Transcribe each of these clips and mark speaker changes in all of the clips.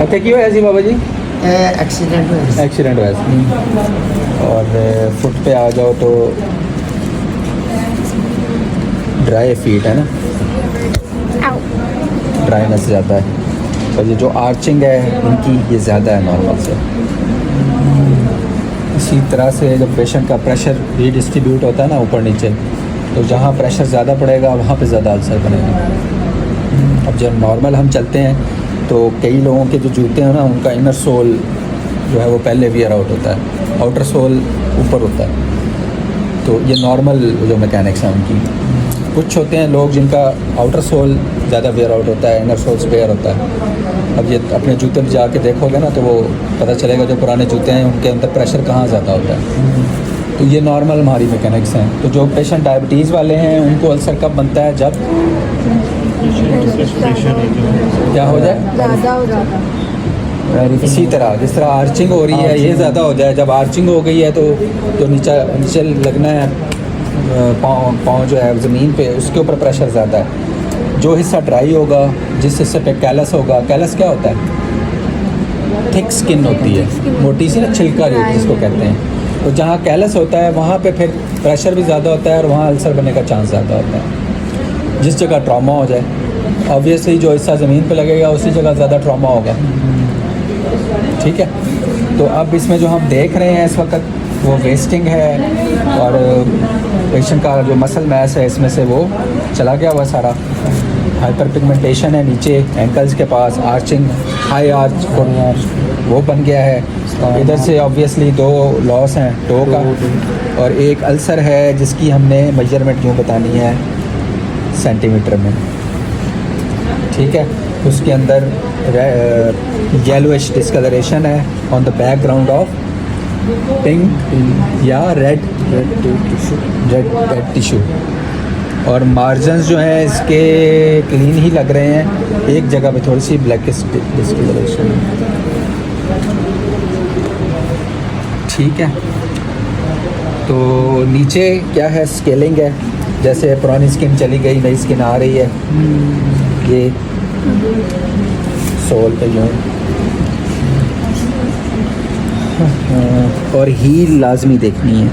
Speaker 1: हथे की होया सी बाबा जी?
Speaker 2: एक्सीडेंट हुआ।
Speaker 1: एक्सीडेंट हुआ सी। और फुट पे आ जाओ तो ड्राई फीट है ना, ड्राइनेस ज़्यादा है। और ये जो आर्चिंग है इनकी ये ज़्यादा है नॉर्मल से। इसी तरह से जब पेशेंट का प्रेशर रीडिस्ट्रीब्यूट होता है ना ऊपर नीचे, तो जहाँ प्रेशर ज़्यादा पड़ेगा वहाँ पे ज़्यादा अल्सर बनेगा। अब जब नॉर्मल हम चलते हैं तो कई लोगों के जो जूते हैं ना उनका इनर सोल जो है वो पहले वियर आउट होता है, आउटर सोल ऊपर होता है। तो ये नॉर्मल जो मैकेनिक्स हैं उनकी। कुछ होते हैं लोग जिनका आउटर सोल ज़्यादा वियर आउट होता है, इनर सोल स्पेयर होता है। अब ये अपने जूते में जाके देखोगे ना तो वो पता चलेगा जो पुराने जूते हैं उनके अंदर प्रेशर कहाँ ज़्यादा होता है। तो ये नॉर्मल हमारी मैकेनिक्स हैं। तो जो पेशेंट डायबिटीज़ वाले हैं उनको अल्सर कब बनता है? जब क्या हो जाए?
Speaker 3: ज़्यादा हो जाता।
Speaker 1: इसी तरह जिस तरह आर्चिंग हो रही है ये ज़्यादा हो जाए। जब आर्चिंग हो गई है तो जो नीचे लगना है पाँव जो है ज़मीन पे उसके ऊपर प्रेशर ज़्यादा है। जो हिस्सा ड्राई होगा, जिस हिस्से पे कैलस होगा, कैलस क्या होता है? थिक स्किन होती है, मोटी सी ना छिलका जो जिसको कहते हैं। तो जहाँ कैलस होता है वहाँ पे फिर प्रेशर भी ज़्यादा होता है और वहाँ अल्सर बनने का चांस ज़्यादा होता है। जिस जगह ट्रॉमा हो जाए ऑब्वियसली जो हिस्सा ज़मीन पे लगेगा उसी जगह ज़्यादा ट्रॉमा होगा। ठीक है, तो अब इसमें जो हम देख रहे हैं इस वक्त वो वेस्टिंग है और पेशेंट का जो मसल मैस है इसमें से वो चला गया हुआ सारा। हाइपर पिगमेंटेशन है नीचे एंकल्स के पास, आर्चिंग हाई आर्च वो बन गया है। इधर से ऑब्वियसली 2 लॉस हैं टो का, और एक अल्सर है जिसकी हमने मेजरमेंट यूँ बतानी है सेंटीमीटर में। ठीक है, उसके अंदर येलोइश डिस्कलरेशन है on the background of pink या रेड टिश्यू। और मार्जिन्स जो हैं इसके क्लीन ही लग रहे हैं, एक जगह पे थोड़ी सी ब्लैकिश डिस्कलरेशन है। ठीक है, तो नीचे क्या है? स्केलिंग है। जैसे पुरानी स्किन चली गई नई स्किन आ रही है। ये सोल पे यूँ और हील लाजमी देखनी है।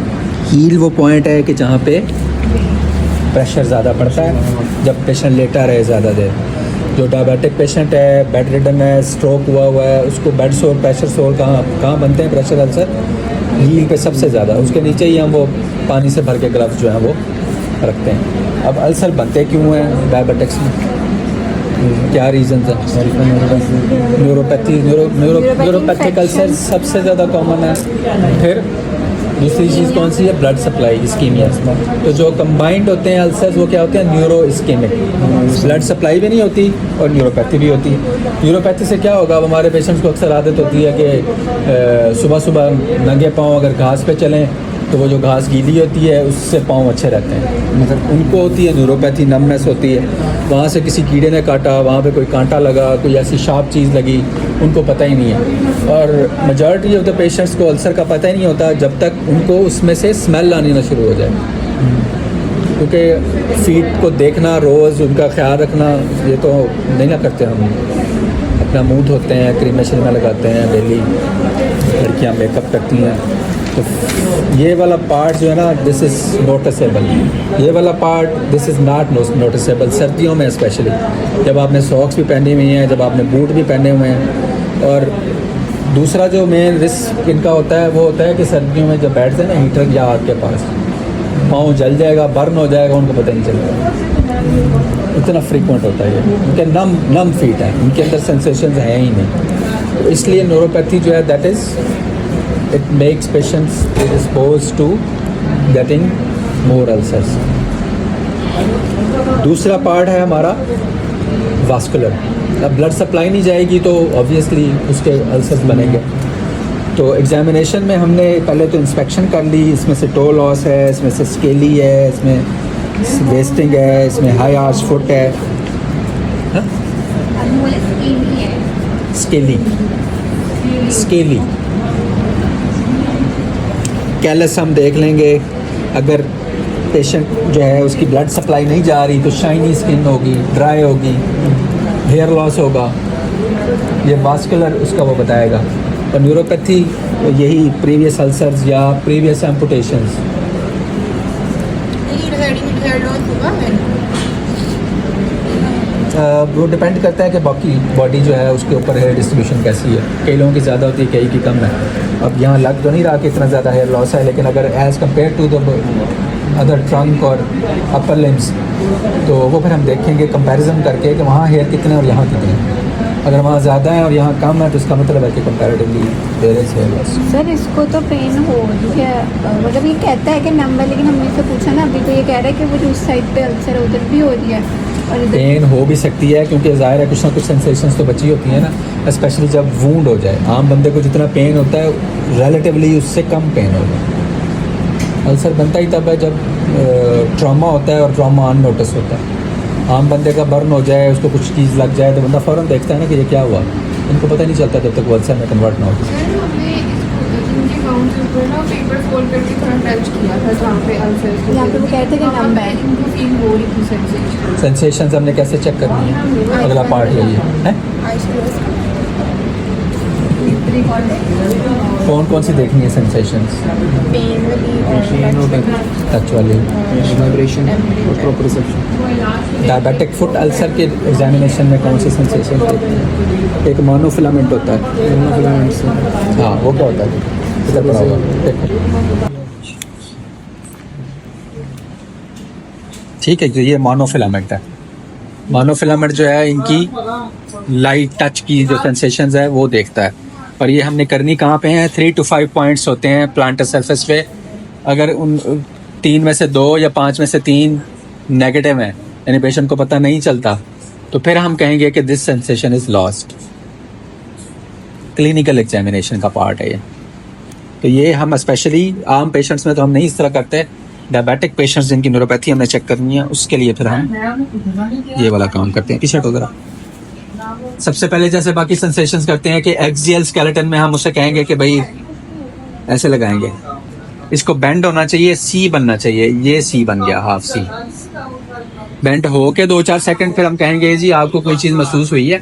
Speaker 1: हील वो पॉइंट है कि जहाँ पे प्रेशर ज़्यादा पड़ता है जब पेशेंट लेटा रहे ज़्यादा देर। जो डायबिटिक पेशेंट है, बेड रिडन है, स्ट्रोक हुआ है, उसको बेड सोर प्रेशर सोर कहाँ बनते हैं प्रेशर अल्सर? हील पे सबसे ज़्यादा। उसके नीचे ही हम वो पानी से भर के ग्लव्स जो हैं वो रखते हैं। अब अल्सर बनते क्यों हैं डायबिटिक्स में? क्या रीज़न है? न्यूरोपैथिक अल्सर सबसे ज़्यादा कॉमन है। फिर दूसरी चीज़ कौन सी है? Blood supply ischaemia. तो जो कंबाइंड होते हैं अल्सर्स वो क्या होते हैं? Neuro ischaemic. ब्लड सप्लाई भी नहीं होती और न्यूरोपैथी भी होती। न्यूरोपैथी से क्या होगा? अब हमारे पेशेंट्स को अक्सर आदत होती है कि सुबह सुबह नंगे पाँव अगर घास पे चलें तो वो जो घास गीली होती है उससे पाँव अच्छे रहते हैं। मतलब उनको होती है न्यूरोपैथी, नमनेस होती है। वहाँ से किसी कीड़े ने काटा, वहाँ पे कोई कांटा लगा, कोई ऐसी शार्प चीज़ लगी, उनको पता ही नहीं है। और मेजॉरिटी ऑफ द पेशेंट्स को अल्सर का पता ही नहीं होता जब तक उनको उसमें से स्मेल आनी ना शुरू हो जाए। क्योंकि फीट को देखना, रोज़ उनका ख्याल रखना ये तो नहीं ना करते हम। अपना मुँह धोते हैं, क्रीम शरीमा लगाते हैं डेली, लड़कियाँ मेकअप करती हैं। तो ये वाला पार्ट जो है ना दिस इज़ नोटिसेबल, ये वाला part this is not noticeable. सर्दियों में स्पेशली जब आपने सॉक्स भी पहनी हुई हैं, जब आपने बूट भी पहने हुए हैं। और दूसरा जो मेन रिस्क इनका होता है वो होता है कि सर्दियों में जब बैठते हैं ना हीटर या आग के पास, पाँव जल जाएगा, बर्न हो जाएगा, उनको पता नहीं चलेगा। इतना फ्रीक्वेंट होता है ये। उनके नम फीट है, उनके अंदर सेंसेशंस हैं ही नहीं। तो इसलिए न्यूरोपैथी जो है that is it makes patients predisposed to getting more ulcers। दूसरा पार्ट है हमारा वास्कुलर। अब ब्लड सप्लाई नहीं जाएगी तो ऑब्वियसली उसके अल्सर्स बनेंगे। तो एग्जामिनेशन में हमने पहले तो इंस्पेक्शन कर ली। इसमें से टो लॉस है, इसमें से स्केली है, इसमें वेस्टिंग है, इसमें हाई आर्च फुट है। स्केली कैलस हम देख लेंगे। अगर पेशेंट जो है उसकी ब्लड सप्लाई नहीं जा रही तो शाइनी स्किन होगी, ड्राई होगी, हेयर लॉस होगा। ये वास्कुलर उसका वो बताएगा। और न्यूरोपैथी यही प्रीवियस अल्सर्स या प्रीवियस एम्पुटेशंस। वो डिपेंड करता है कि बाकी बॉडी जो है उसके ऊपर हेयर डिस्ट्रीब्यूशन कैसी है। कई लोगों की ज़्यादा होती है, कई की कम है। अब यहाँ लग तो नहीं रहा कि इतना ज़्यादा हेयर लॉस है, लेकिन अगर as compared to the other trunk और अपर लिम्स, तो वो फिर हम देखेंगे कंपैरिजन करके कि वहाँ हेयर कितने और यहाँ कितने हैं। अगर वहाँ ज़्यादा है और यहाँ कम है तो इसका मतलब है कि comparatively there is hair loss.
Speaker 3: Sir इसको तो पेन हो रही है, मतलब ये कहता है कि नंबर, लेकिन हमने इससे पूछा ना अभी, तो ये कह रहा है कि वो जो उस साइड पे अल्सर है उधर भी हो रही है और इधर
Speaker 1: पेन हो भी सकती है, क्योंकि ज़ाहिर है कुछ ना कुछ सेंसेशंस तो बची होती है ना, स्पेशली जब वूंड हो जाए। आम बंदे को जितना पेन होता है रिलेटिवली उससे कम पेन होगा। अल्सर बनता ही तब है जब ट्रॉमा होता है और ट्रॉमा अननोटिस होता है। आम बंदे का बर्न हो जाए, उसको कुछ चीज़ लग जाए तो बंदा फ़ौरन देखता है ना कि ये क्या हुआ। इनको पता नहीं चलता जब तक वो अल्सर में कन्वर्ट ना हो।
Speaker 4: पेपर फोल्ड करके थोड़ा टच किया था जहाँ पे अल्सर,
Speaker 3: यहाँ पे वो कहते हैं कि नंबर है।
Speaker 4: फील हो रही थी सेंसेशन।
Speaker 1: सेंसेशंस हमने कैसे चेक करनी है? अगला पार्ट यही है। कौन कौन सी देखनी है सेंसेशंस?
Speaker 3: पेन वाली
Speaker 1: टच वाली,
Speaker 2: वाइब्रेशन और proper reception.
Speaker 1: Diabetic foot ulcer के एग्जामिनेशन में कौन सी सेंसेशन होती है? एक मोनोफिलामेंट होता है। हाँ, वो क्या होता है? इधर पड़ा हुआ देखो। ठीक है, तो ये मोनोफिलामेंट है। मोनोफिलामेंट जो है इनकी लाइट टच की जो सेंसेशंस है वो देखता है। और ये हमने करनी कहाँ पे हैं? 3 to 5 पॉइंट्स होते हैं प्लांटर सरफेस पे। अगर उन 3 में से 2 या 5 में से 3 नेगेटिव हैं, यानी पेशेंट को पता नहीं चलता, तो फिर हम कहेंगे कि this sensation is lost. Clinical examination का पार्ट है ये। तो ये हम स्पेशली आम पेशेंट्स में तो हम नहीं इस तरह करते। डायबिटिक पेशेंट्स जिनकी न्यूरोपैथी हमने चेक करनी है, उसके लिए फिर हम ये वाला काम करते हैं। टी-शर्ट वगैरह सबसे पहले जैसे बाकी सेंसेशंस करते हैं कि एक्सियल स्केलेटन में हम उसे कहेंगे कि भाई ऐसे लगाएंगे, इसको बेंड होना चाहिए, सी बनना चाहिए। ये सी बन गया, हाफ सी बेंड हो के 2-4 सेकंड, फिर हम कहेंगे जी आपको कोई चीज़ महसूस हुई है।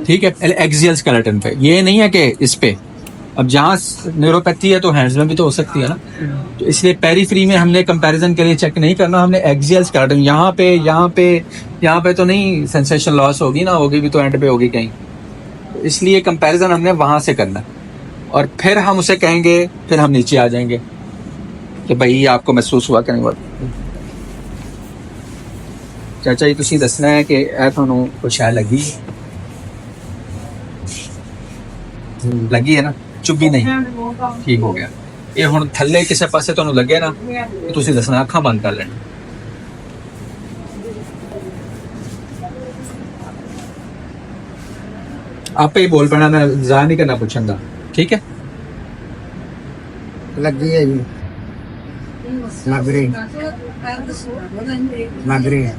Speaker 1: ठीक है, एक्सियल स्केलेटन पे। ये नहीं है कि इस पे। अब जहाँ न्यूरोपैथी है तो हैंड्स में भी तो हो सकती है ना, तो इसलिए पेरीफ्री में हमने कंपैरिजन के लिए चेक नहीं करना, हमने एक्सियल स्केलेटन यहाँ पे तो नहीं सेंसेशन लॉस होगी ना, होगी भी तो एंड पे होगी कहीं, तो इसलिए कंपैरिजन हमने वहाँ से करना। और फिर हम उसे कहेंगे, फिर हम नीचे आ जाएंगे कि भाई आपको महसूस हुआ कि नहीं हुआ। चाचा जी तुसी दसना है कि ए थानू कुछ है लगी है ना, चुभी नहीं, ठीक हो गया। ये हुण थल्ले किसी पासे तुहानू लगे ना, तुसी दसना, अखां बंद कर लेना। आपे ही बोल पैना, मैं ज़ाया नहीं करना पूछन दा, ठीक है?
Speaker 2: लगी है जी, लग रही है।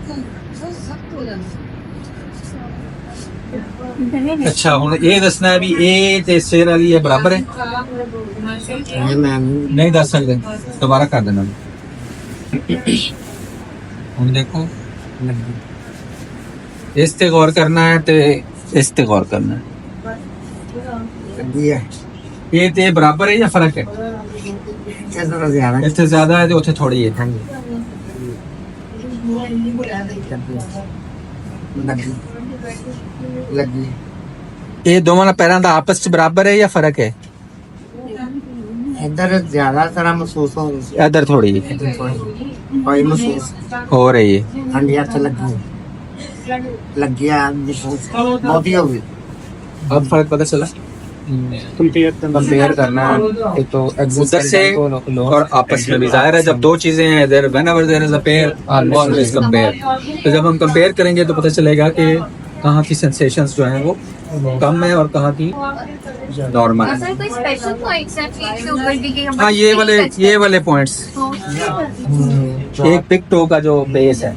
Speaker 1: अच्छा हुण ये दसना है भी ए ते सिर वाली है बराबर है? नहीं दस सकते, दोबारा कर देना। हुण देखो, इस ते गौर करना है ते इस ते गौर करना है।
Speaker 2: लगी है,
Speaker 1: ये ते बराबर है या फर्क है?
Speaker 2: थोड़ा ज्यादा है।
Speaker 1: इतने ज्यादा है तो उथे थोड़ी है।
Speaker 2: लगी
Speaker 1: ये दोवां पैरों का आपस च बराबर है या फर्क है?
Speaker 2: इधर ज्यादा तरह महसूस हो रही है,
Speaker 1: इधर थोड़ी
Speaker 2: कोई महसूस
Speaker 1: हो रही है।
Speaker 2: ठंडी हाथ लगी है, महसूस बहुत ही हो गई।
Speaker 1: अब फर्क पता चला? कंपेयर करना है तो उधर से और आपस में भी। जाहिर है जब दो चीजें हैं, there whenever there is a pair always compare. तो जब हम कंपेयर करेंगे तो पता चलेगा कि कहाँ की सेंसेशंस जो हैं वो कम है और कहाँ की नॉर्मल है।
Speaker 3: कोई स्पेशल पॉइंट्स हैं फीट के ऊपर भी कि हम
Speaker 1: हाँ, ये वाले पॉइंट्स, एक पिक टो का जो बेस है,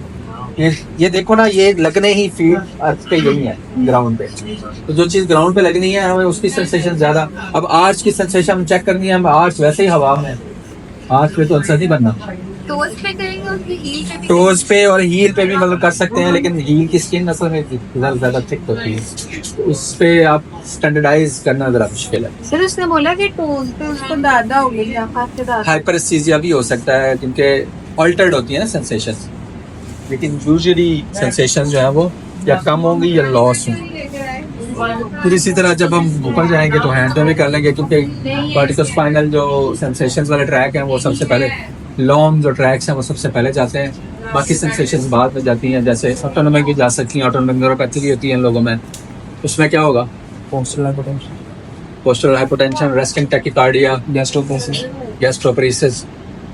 Speaker 1: ये देखो ना, ये लगने ही फीट अर्थ पे यही है, ग्राउंड पे। तो जो चीज ग्राउंड पे लगनी है हमें उसकी सेंसेशन ज्यादा। अब आर्च की सेंसेशन हम चेक करनी है, हम आर्च वैसे ही हवा में, आर्च पे तो अल्सर नहीं बनना।
Speaker 3: टोज
Speaker 4: पे करेंगे उसकी हील पे भी
Speaker 1: टोज पे और हील पे भी मतलब कर सकते हैं, लेकिन हील की स्किन असल में ज़्यादा थिक होती है, उस पे आप स्टैंडर्डाइज करना ज़रा मुश्किल है।
Speaker 3: सर उसने बोला कि टोज पे उसको दादा हो गई, हाथ से दादा।
Speaker 1: हाइपरेस्थीसिया भी हो सकता है क्योंकि ऑल्टर्ड होती है ना सेंसेशन, लेकिन यूजुअली सेंसेशन जो है वो या कम होंगी या लॉस होंगी। फिर इसी तरह जब हम ऊपर जाएंगे तो हैंड पे भी कर लेंगे, क्योंकि वर्टिकल स्पाइनल जो सेंसेशंस वाले ट्रैक हैं वो सबसे पहले, लॉन्ग जो ट्रैक्स हैं वो सबसे पहले जाते हैं, बाकी सेंसेशंस बाद में जाती हैं। जैसे ऑटोनोमिक भी जा सकती हैं, ऑटोनोमिक न्यूरोपैथी भी होती है इन लोगों में। उसमें क्या होगा? पोस्टरल हाइपोटेंशन, रेस्टिंग टैकीकार्डिया, गैस्ट्रोपरेसिस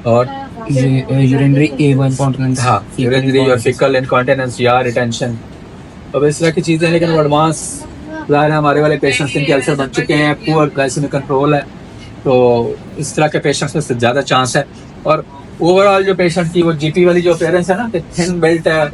Speaker 1: और
Speaker 5: यूरिनरी A1 incontinence।
Speaker 1: हाँ, यूरिनरी और फीकल इनकॉन्टिनेंस या रिटेंशन, अब इस तरह की चीज़ें। लेकिन वो एडवांस ज़ाहिर है हमारे वाले पेशेंट्स जिनके अल्सर बन चुके हैं, पुअर ग्लाइसेमिक कंट्रोल है, तो इस तरह के पेशेंट्स में से ज़्यादा चांस है। और ओवरऑल जो पेशेंट की वो जीपी वाली जो अपीयरेंस है ना कि थिन बेल्ट है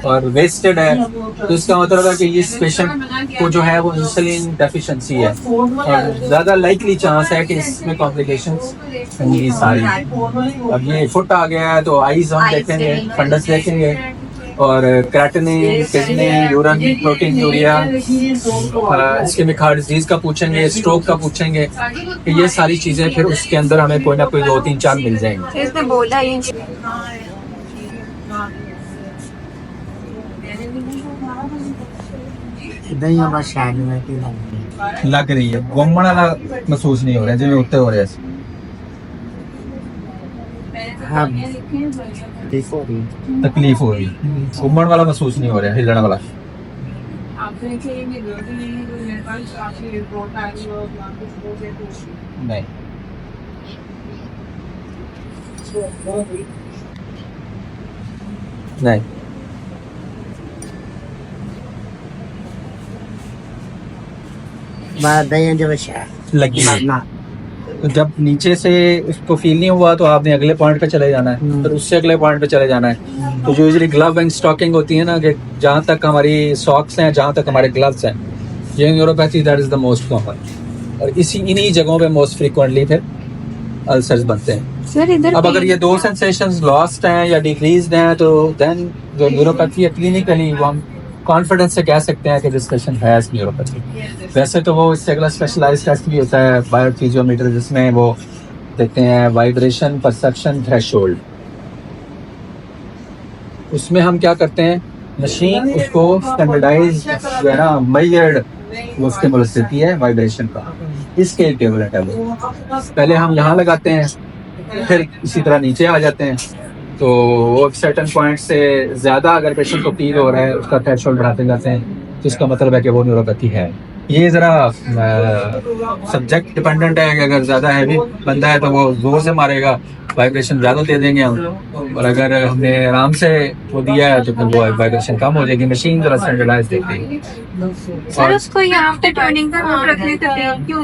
Speaker 1: और वेस्टेड है, तो इसका मतलब है कि इस पेशेंट को जो है वो इंसुलिन डेफिशिएंसी है और ज़्यादा लाइकली चांस है कि इसमें कॉम्प्लिकेशंस होंगी सारी। अब ये फुट आ गया है तो आईज हम देखेंगे, फंडस देखेंगे और creatinine, kidney, urine protein, urea, ischaemic heart disease का पूछेंगे, स्ट्रोक का पूछेंगे, कि ये सारी चीज़ें फिर उसके अंदर हमें कोई ना कोई 2, 3, 4 मिल जाएंगे।
Speaker 3: इसने बोला ये
Speaker 2: इधर ही बस शायद में कि
Speaker 1: लग रही है गोमण वाला महसूस नहीं हो रहा है जिਵੇਂ ਉੱਤੇ ਹੋ ਰਿਹਾ ਸੀ।
Speaker 2: हाँ देखो
Speaker 1: तकलीफ हो रही है, घूमण वाला महसूस नहीं हो रहा, हिलने वाला नहीं। नहीं
Speaker 2: बाद जब शायद
Speaker 1: लगी है।
Speaker 2: ना
Speaker 1: तो जब नीचे से उसको फील नहीं हुआ तो आपने अगले पॉइंट पे चले जाना है, फिर उससे अगले पॉइंट पे चले जाना है। तो यूजुअली ग्लव एंड स्टॉकिंग होती है ना, कि जहाँ तक हमारी सॉक्स हैं, जहाँ तक हमारे ग्लव्स हैं, ये neuropathy that is the most common, और इन्हीं जगहों पे मोस्ट फ्रीक्वेंटली फिर अल्सर्स बनते हैं।
Speaker 3: सर इधर
Speaker 1: अब अगर ये 2 सेंसेशंस लॉस्ट हैं या डिक्रीज्ड हैं तो देन जो न्यूरोपैथी है क्लिनिकली वो हम कॉन्फिडेंस से कह सकते हैं कि दिस पेशेंट हैज़ न्यूरोपैथी। वैसे तो वो इससे अगला स्पेशलाइज्ड टेस्ट भी होता है बायोफिजियोमीटर, जिसमें वो देखते हैं वाइब्रेशन परसेप्शन थ्रेशोल्ड। उसमें हम क्या करते हैं, मशीन उसको स्टैंडर्डाइज जो है ना मेजर्ड वो स्टिमुलस देती है वाइब्रेशन का, इसके इक्विवेलेंट है वो। पहले हम यहाँ लगाते हैं, फिर इसी तरह नीचे आ जाते हैं, तो वो सर्टेन पॉइंट से ज़्यादा अगर पेशेंट को फील हो रहा है उसका थ्रेशोल्ड बढ़ाते जाते हैं, तो इसका मतलब है कि वो न्यूरोपैथी है। ये ज़रा सब्जेक्ट डिपेंडेंट है कि अगर ज़्यादा हैवी बंदा है तो वो जोर से मारेगा, वाइब्रेशन ज़्यादा दे देंगे हम, और अगर हमने आराम से वो दिया है तो फिर वो वाइब्रेशन कम हो जाएगी। मशीन ज़रा स्टैंडर्डाइज देखती है।
Speaker 3: सर उसको यहाँ पे ट्यूनिंग का नोट रखने से क्यों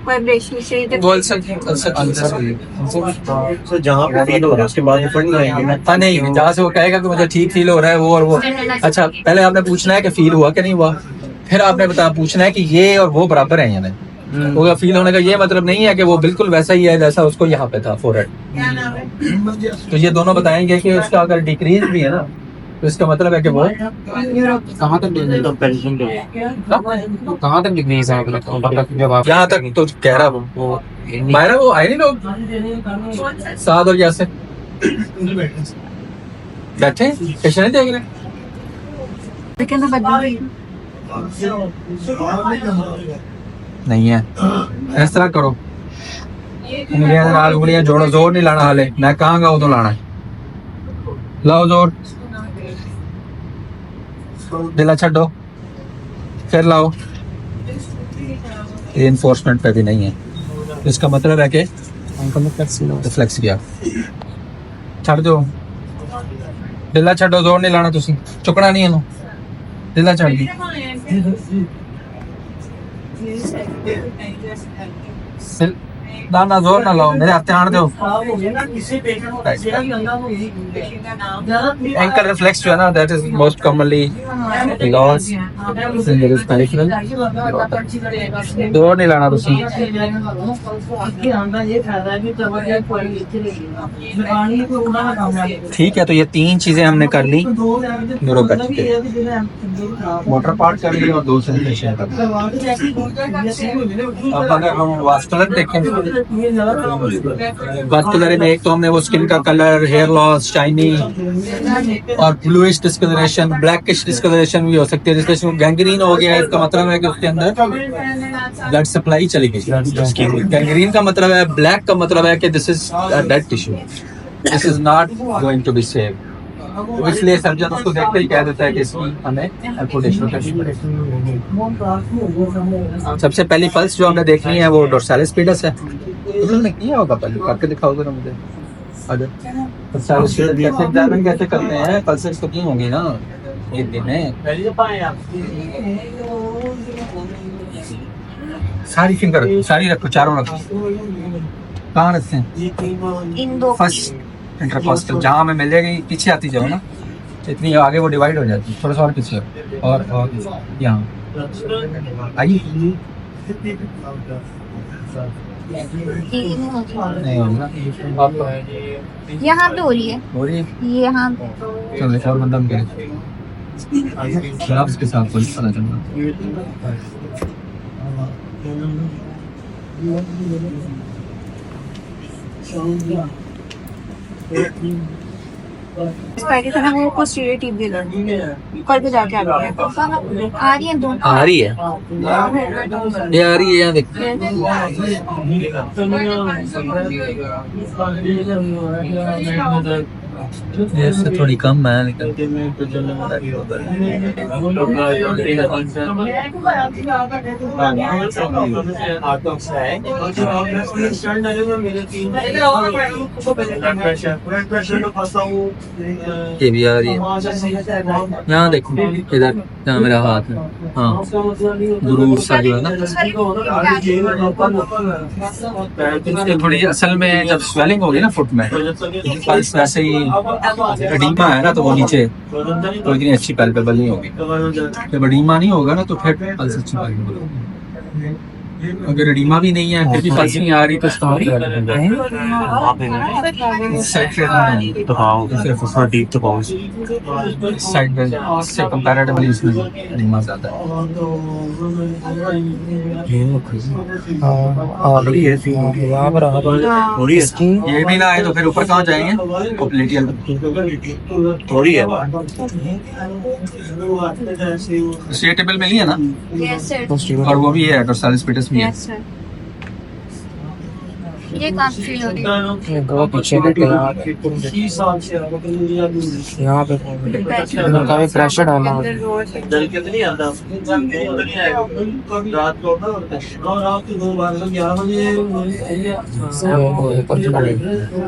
Speaker 3: वाइब्रेशन से
Speaker 1: वो अल्सर
Speaker 2: तो जहाँ पे फील हो रहा है उसके बाद फट जाएंगे ना।
Speaker 1: हाँ नहीं, जहाँ से वो कहेगा कि मुझे ठीक फील हो रहा है वो और वो, अच्छा पहले आपने पूछना है कि फील हुआ कि नहीं हुआ, फिर आपने पूछना है कि ये और वो बराबर है या नहीं। वो फील होने का ये मतलब नहीं है कि वो बिल्कुल वैसा ही है जैसा उसको यहाँ पे था फोरहेड, तो ये दोनों बताएंगे कि उसका अगर डिक्रीज भी है ना तो इसका मतलब है कि वो
Speaker 5: कहाँ तक डिक्रीज है, मतलब जब आप
Speaker 1: यहाँ तक तो कह रहा वो मायरा वो आए नहीं लोग साद और यासिर बैठे पेशेंट नहीं देख रहे। नहीं है, इस तरह करो, उंगलियां जोड़ो, जोर नहीं लाना, हाले मैं कहांगा उदो लाना है, लाओ जोर, दिला छो, फिर लाओ। रिइंफोर्समेंट पे भी नहीं है, इसका मतलब है कि फ्लेक्स किया, छड़ दो, दिला छो, जोर नहीं लाना, तुसी चुकना नहीं है, दिला छड़ दी। ना जोर ना लाओ, मेरे हाथ आने दो। एंकल रिफ्लेक्स जो है ना, that is most commonly loss in this peripheral. जोर नहीं लाना तुसी। ठीक है, तो ये 3 चीजें हमने कर ली न्यूरोपैथी के। मोटर पार्ट कर ली और 2 सेंसेशन कर ली। अब अगर हम वास्कुलर देखें, वास्कुलर में एक तो हमने वो स्किन का कलर, हेयर लॉस, शाइनी और ब्लूइश डिस्कलरेशन, ब्लैकिश डिस्कलरेशन भी हो सकती है, जिससे गैंग्रीन हो गया है। इसका मतलब है कि उसके अंदर ब्लड सप्लाई चली गई। गैंग्रीन का मतलब है, ब्लैक का मतलब है कि this is dead tissue, this is not going to be save. तो इसलिए सर्जन उसको देखते ही कह देता है कि इसमें हमें एम्पुटेशन करनी पड़ेगी। सबसे पहली पल्स जो हमने देखनी है वो डोर्सालिस पीडस है। तुमने किया होगा, पहले करके दिखाओ जरा मुझे। अगर डोर्सालिस पीडस कैसे एग्जामिन कैसे करते हैं, पल्सेस तो की होंगी ना एक दिन में। सारी फिंगर सारी रखो, चारों रखो। कहाँ रखते हैं?
Speaker 3: इन दो
Speaker 1: फर्स्ट इंटरकॉस्टल जहाँ हमें मिलेगी, पीछे आती जाओ ना, इतनी आगे वो डिवाइड हो जाती है। थोड़ा सा और पीछे और यहाँ आइए। नहीं होगा ना आप
Speaker 3: यहाँ पे हो रही है,
Speaker 1: हो रही है।
Speaker 3: ये यहाँ
Speaker 1: चलो एक और बंदा करे ग्लव्स के साथ पुलिस पता चलना।
Speaker 3: स्पाइडर था ना, वो पोस्टीरियर टिबियल करके जाके आ रही है। आ रही है दोनों,
Speaker 1: आ रही है, ये आ रही है यहाँ देख। इससे थोड़ी कम है लेकिन ये भी आ रही है। यहाँ देखो, इधर जहाँ मेरा हाथ है, हाँ जरूर सा जो है ना, थोड़ी असल में जब स्वेलिंग होगी ना फुट में, पल्स वैसे ही एडीमा है ना, तो वो नीचे तो इतनी अच्छी पैल्पेबल नहीं होगी। जब एडीमा नहीं होगा ना तो फिर पल्स अच्छी पैल्पेबल होगी। अगर एडीमा भी नहीं है फिर भी पल्स नहीं आ रही तो स्टॉप साइड से कंपैरेटिवली इसमें एडीमा ज्यादा है। ये भी ना आए तो फिर ऊपर कहाँ जाएंगे? पोप्लेटियल थोड़ी है स्टेटेबल में लिया ना, और वो भी है डोर्सालिस पीडस भी है।
Speaker 3: Yes sir. ये काफी फील हो रही है।
Speaker 5: वो पीछे पे यहाँ पे काफी प्रेशर डालना होता है।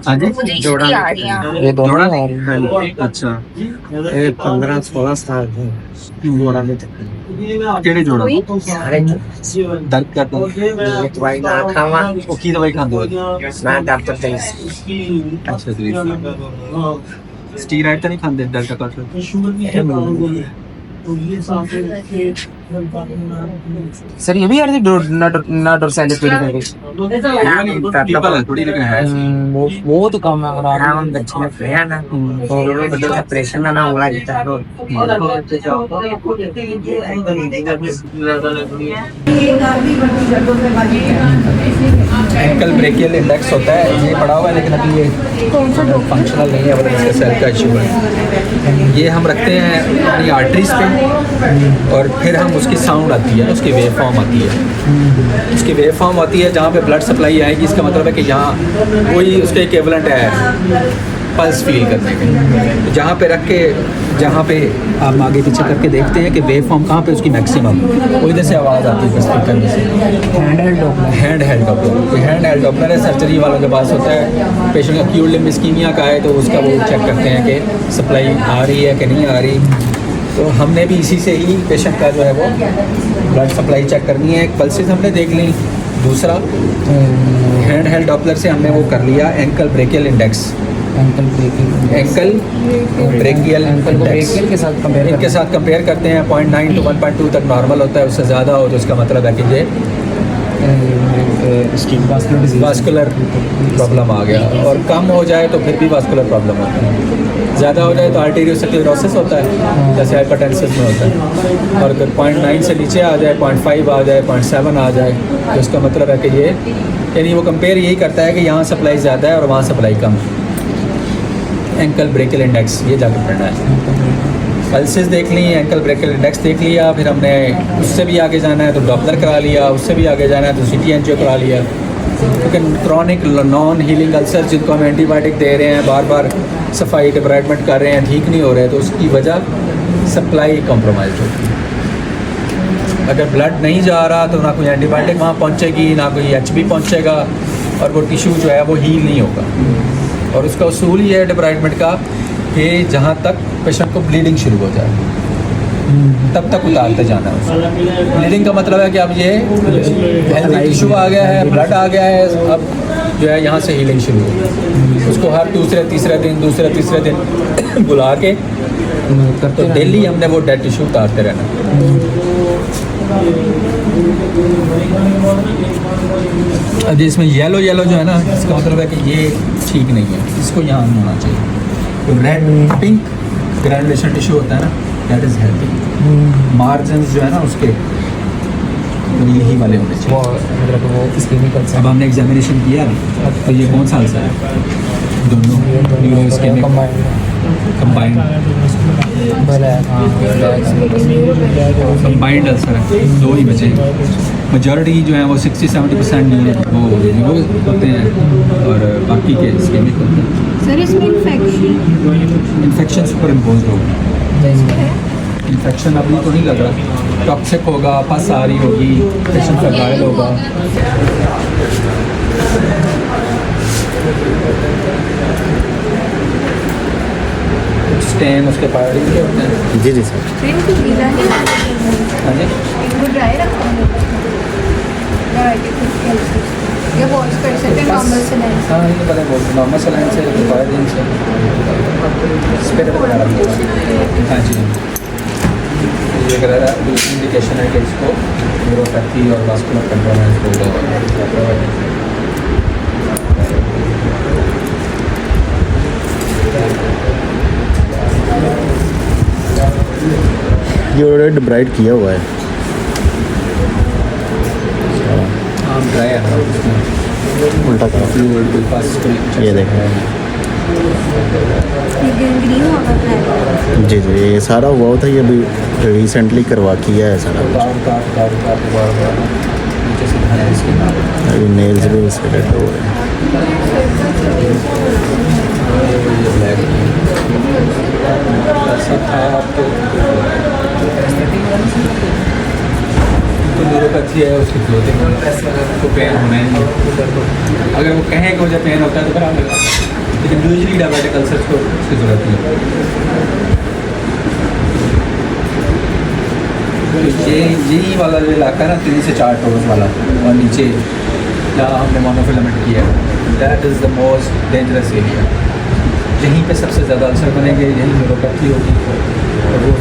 Speaker 1: हाँ जी,
Speaker 3: जोड़ा आ रही है।
Speaker 5: ये दोनों
Speaker 1: जोड़ा
Speaker 5: आ रही है।
Speaker 1: अच्छा,
Speaker 2: 15-16 साल जोड़ा में
Speaker 1: केड़े जोड़ा दर्द करता
Speaker 2: दवाई ना खावा
Speaker 1: वो की दवाई खाते हो?
Speaker 2: ना डॉक्टर से
Speaker 1: अच्छा, स्टीरॉइड तो नहीं खाते दर्द का कटल?
Speaker 5: सर ये भी आ रही थी ना डोर्सालिस पीडस
Speaker 1: थोड़ी लेकिन है।
Speaker 5: वो तो कम है।
Speaker 2: हम दक्षिण अफ्रीका ना ऑपरेशन ना हुआ जितना तो
Speaker 1: एंकल ब्रेकियल इंडेक्स होता है, ये पड़ा हुआ है लेकिन अभी ये फंक्शनल नहीं है, मतलब इसका सेल का इशू है। ये हम रखते हैं अपनी आर्टरीज पे और फिर हम उसकी साउंड आती है, उसकी वेव फॉर्म आती है, उसकी वेव फॉर्म आती है जहाँ पे ब्लड सप्लाई आएगी। इसका मतलब है कि यहाँ वही उसके इक्विवेलेंट है पल्स फील करने के। तो जहाँ पे रख के, जहाँ पे आप आगे पीछे करके देखते हैं कि वेव फॉर्म कहाँ पे उसकी मैक्सिमम, वो इधर से आवाज़ आती है स्पीकर करने से। Hand held Doppler, hand held Doppler है, सर्जरी वालों के पास होता है। पेशेंट का एक्यूट लिम्ब इस्कीमिया का है तो उसका वो चेक करते हैं कि सप्लाई आ रही है कि नहीं आ रही। तो हमने भी इसी से ही पेशेंट का जो है वो ब्लड सप्लाई चेक करनी है। पल्सेस हमने देख ली, दूसरा हैंड हेल्ड डॉपलर से हमने वो कर लिया ankle brachial index,
Speaker 5: ankle breaking,
Speaker 1: ankle brachial
Speaker 5: ankle को ब्रेकियल के साथ कंपेयर
Speaker 1: इनके साथ कंपेयर करते हैं। 0.9 to 1.2 तक नॉर्मल होता है, उससे ज़्यादा हो तो इसका मतलब है कि ये वास्कुलर प्रॉब्लम आ गया, और कम हो जाए तो फिर भी वास्कुलर प्रॉब्लम होता है। ज़्यादा हो जाए तो आर्टेरियोस्क्लेरोसिस होता है, जैसे हाइपरटेंसिस में होता है। और अगर 0.9 से नीचे आ जाए, 0.5 आ जाए, 0.7 आ जाए, तो इसका मतलब है कि ये, यानी वो कंपेयर यही करता है कि यहाँ सप्लाई ज़्यादा है और वहाँ सप्लाई कम। एंकल ब्रेकियल इंडेक्स ये जाकर पढ़ना है। पल्सेस देख ली, एंकल ब्रेकियल इंडेक्स देख लिया, फिर हमने उससे भी आगे जाना है तो डॉपलर करा लिया, उससे भी आगे जाना है तो सीटी एंजियो करा लिया। क्योंकि क्रॉनिक नॉन हीलिंग अल्सर जिनको हम एंटीबायोटिक दे रहे हैं, बार बार सफाई डिब्राइडमेंट कर रहे हैं, ठीक नहीं हो रहे, तो उसकी वजह सप्लाई कॉम्प्रोमाइज होती है। अगर ब्लड नहीं जा रहा तो ना कोई एंटीबायोटिक वहाँ पहुँचेगी, ना कोई HB पहुँचेगा, और वो टिश्यू जो है वो हील नहीं होगा। और उसका उसूल ये है डिब्राइडमेंट का कि जहाँ तक पेशेंट को ब्लीडिंग शुरू हो जाए तब तक उतारते जाना है उसको। ब्लीडिंग का मतलब है कि अब ये हेल्दी टिश्यू आ गया है, ब्लड आ गया है, अब जो है यहाँ से हीलिंग शुरू हो। उसको हर दूसरे तीसरे दिन बुला के तो डेली हमने वो डेड टिश्यू उतारते रहना। अब इसमें येलो जो है ना, इसका मतलब है कि ये ठीक नहीं है, इसको यहाँ नहीं होना चाहिए। तो रेड पिंक ग्रैनुलेशन टिश्यू होता है ना, दैट इज़ हेल्दी। मार्जिन्स जो है ना उसके तो यही वाले होने चाहिए।
Speaker 5: मतलब वो इस्केमिकल
Speaker 1: अब हमने एग्जामिनेशन किया तो ये कौन सा अल्सर है? दोनों न्यूरो इस्केमिक कंबाइंड अल्सर है, दो ही बचे। मेजॉरिटी जो है वो 60-70% न्यूरो होते हैं और बाकी के इस्केमिक होते हैं।
Speaker 3: सर इसमें
Speaker 1: इन्फेक्शन सुपर इम्पोज होगा। इन्फेक्शन अभी तो नहीं लग रहा, टॉक्सिक होगा, पस आ रही होगी, पेशेंट का घायल होगा। स्टेन उसके पायरिंग के होते हैं।
Speaker 6: जी सर।
Speaker 3: इनको गीला नहीं
Speaker 1: हाँ जी,
Speaker 3: इनको ड्राई रखना या वॉश कर सकते हैं नॉर्मल से नहीं।
Speaker 1: हाँ ये पता है, नॉर्मल सलाइन से पायरिंग से स्पिरिट वगैरह। हाँ जी, ये अगर दूसरी इंडिकेशन है कि इसको न्यूरोपैथी और वास्कुलर कंट्रोल को
Speaker 6: ये ऑलरेडी ब्राइट किया हुआ है।
Speaker 1: ड्राई है ना उसमें
Speaker 6: उल्टा करो, ये देखें।
Speaker 3: ग्रीन होगा
Speaker 6: जी ये सारा हुआ था, ये अभी रिसेंटली करवा किया है सारा कुछ। अभी नेल्स भी इसके डेड हो गए।
Speaker 1: तो न्यूरोपैथी है उसकी क्लोथिंग को पेन होना है। अगर वो कहें कि मुझे पेन होता है तो खराब लगा, लेकिन यूजली डायबिटिक अल्सर्स को उसकी ज़रूरत नहीं है। तो यही वाला जो इलाका है ना 3 से 4 टोर्स वाला और नीचे जहाँ हमने मोनोफिलामेंट किया है, that is the most dangerous area. यहीं पे सबसे ज़्यादा अल्सर बनेंगे, यही न्यूरोपैथी होगी। और वो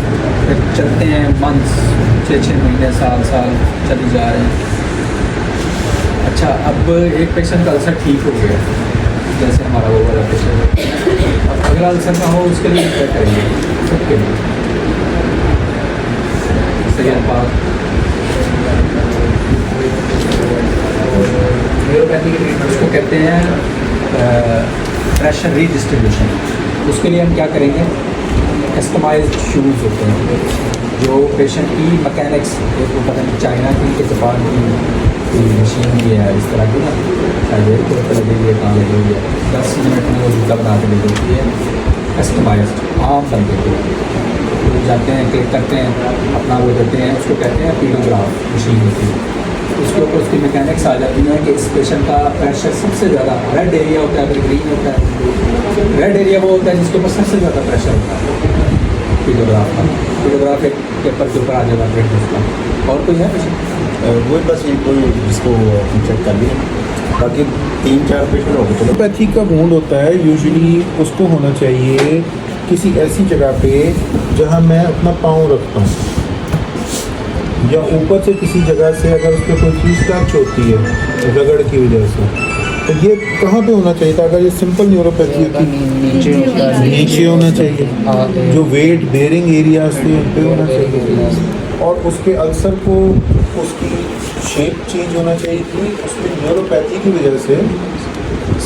Speaker 1: फिर चलते हैं मंथ्स, 6 महीने, साल चली जा रहे हैं। अच्छा, अब एक पेशेंट का अल्सर ठीक हो गया, जैसे हमारा वो वाला पेशेंट, अब अगला अल्सर ना हो उसके लिए क्या करेंगे? सबके लिए सही बात। न्यूरोपैथी के ट्रीटमेंट उसको कहते हैं प्रेशर रीडिस्ट्रीब्यूशन। उसके लिए हम क्या करेंगे? कस्टमाइज्ड शूज़ होते हैं जो पेशेंट की मैकेनिक्स, एक वो पता नहीं चाइना की कि जापान की मशीन भी है इस तरह की ना, शायद को लगी हुई है, कहाँ लगी हुई है, 10 मिनट में वो जूता बना के दे देती है। कस्टमाइज्ड आम बंदे को तो जाते हैं, क्लिक करते हैं, अपना वो देते हैं, उसको कहते हैं पीडोग्राफ मशीन होती है। उसके ऊपर उसकी मैकेनिक्स आ जाती है कि इस पेशेंट का प्रेशर सबसे ज़्यादा रेड एरिया होता है, अगर ग्रीन होता है, रेड एरिया वो होता है जिसके ऊपर सबसे ज़्यादा प्रेशर होता है पीडोग्राफ का। पीडोग्राफ एक पेपर के ऊपर आ जाएगा, उसका और कोई है पेशेंट
Speaker 6: वो बस ये कोई इसको चेक कर लिया, बाकी 3-4 पेशेंट हो गए।
Speaker 7: होम्योपैथी का वुंड होता है यूजुअली उसको होना चाहिए किसी ऐसी जगह पे जहाँ मैं अपना पाँव रखता हूँ, या ऊपर से किसी जगह से अगर उस पर कोई चीज़ टच होती है रगड़ की वजह से, तो ये कहाँ पे होना चाहिए था? अगर ये सिंपल न्यूरोपैथी की नीचे होना चाहिए, जो वेट बेयरिंग एरियाज थे उन पे होना चाहिए, और उसके अल्सर को उसकी शेप चेंज होना चाहिए थी, उसमें न्यूरोपैथी की वजह से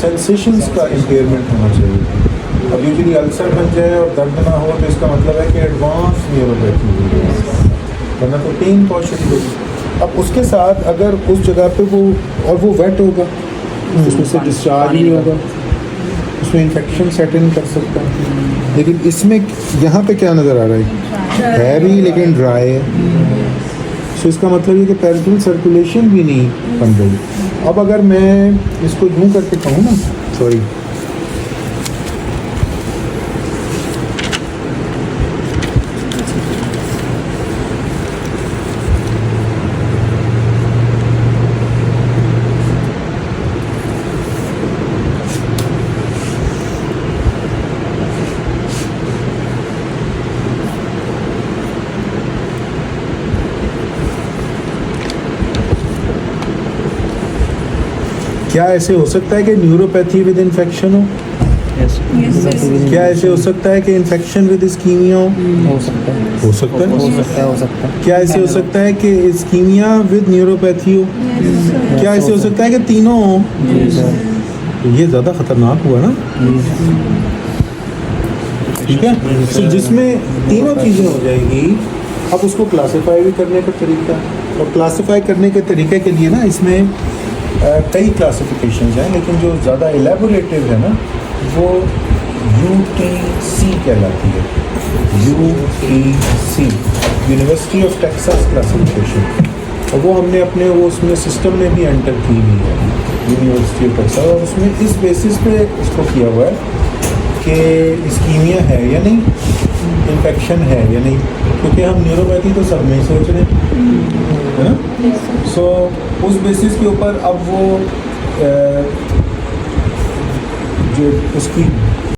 Speaker 7: सेंसेशंस का इम्पेयरमेंट होना चाहिए। अब यूजुअली अल्सर बन जाए और दर्द ना हो तो इसका मतलब है कि एडवांस न्यूरोपैथी हो गई, वरना तो पेन पॉजिटिव होगी। अब उसके साथ अगर उस जगह पे वो और वो वेट होगा, उसमें से डिस्चार्ज ही होगा, उसमें इन्फेक्शन सेट इन कर सकता है। लेकिन इसमें यहाँ पे क्या नज़र आ रहा है भी लेकिन ड्राई है, तो इसका मतलब ये कि पेरिफेरल सर्कुलेशन भी नहीं बन रही। अब अगर मैं इसको यूँ करके कहूँ ना, सॉरी, क्या ऐसे हो सकता है कि न्यूरोपैथी विद इन्फेक्शन हो? क्या ऐसे हो सकता है कि इन्फेक्शन विद इस्कीमिया हो सकता है? हो सकता है। क्या ऐसे हो सकता है कि इस्कीमिया विद न्यूरोपैथी हो? क्या ऐसे हो सकता है कि तीनों हो? ये ज़्यादा खतरनाक हुआ ना, ठीक है। तो जिसमें तीनों चीज़ें हो जाएगी, अब उसको क्लासिफाई भी करने का तरीका, और क्लासिफाई करने के तरीके के लिए ना इसमें कई क्लासिफिकेशंस हैं, लेकिन जो ज़्यादा एलेबोरेटिव है ना वो UTC कहलाती है। UTC, university of Texas classification, और वो हमने अपने वो उसमें सिस्टम में भी एंटर की हुई है, यूनिवर्सिटी ऑफ टेक्सास, और उसमें इस बेसिस पे इसको किया हुआ है कि इस्कीमिया है या नहीं, इन्फेक्शन है या नहीं, क्योंकि हम न्यूरोपैथी तो सब में ही सोच रहे हैं, है ना। सो उस बेसिस के ऊपर अब वो जो उसकी